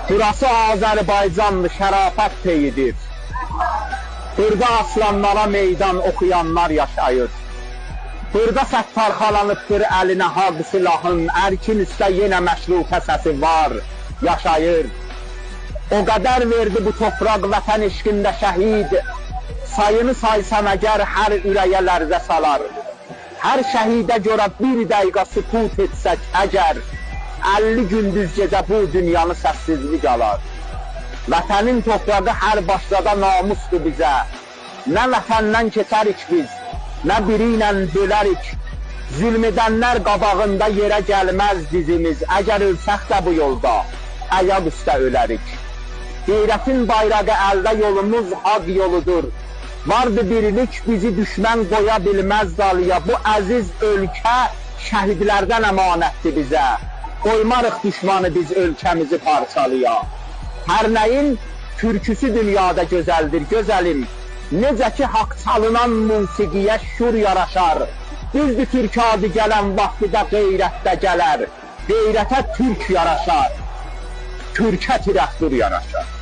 Burası Azərbaycanlı şərafət peyidir. Burada aslanlara meydan oxuyanlar yaşayır. Burada səttarxalanıbdır əlinə haqq silahın, ərkin üstə yenə məşrutə səsi var, yaşayır. O qədər verdi bu torpaq vətən eşqində şəhid, sayını saysam əgər hər ürəyə lərzə salar. Hər şəhidə görə bir dəqiqə sükut etsək əgər, 50 gündüz gecə bu dünyanı səssizlik alar. Vətənin torpağı hər başlarda namusdur bizə. Nə vətəndən keçərik biz, nə biri ilə bölərik. Zülm edənlər qabağında yerə gəlməz dizimiz. Əgər ölsək də bu yolda, ayaq üstə ölərik. Qeyrətin bayrağı əldə yolumuz haqq yoludur. Vardı birlik bizi düşmən qoya bilməz dalıya. Bu əziz ölkə şəhidlərdən əmanətdir bizə. Qoymarıq düşmanı biz ölkəmizi parçalıya. Hər nəyin türküsü dünyada gözəldir, gözəlim. Necə ki haqq çalınan musiqiyə şur yaraşar. Düzdür türk adı gələn vaxtıda qeyrətdə gələr. Qeyrətə türk yaraşar, türkə tirəfdur yaraşar.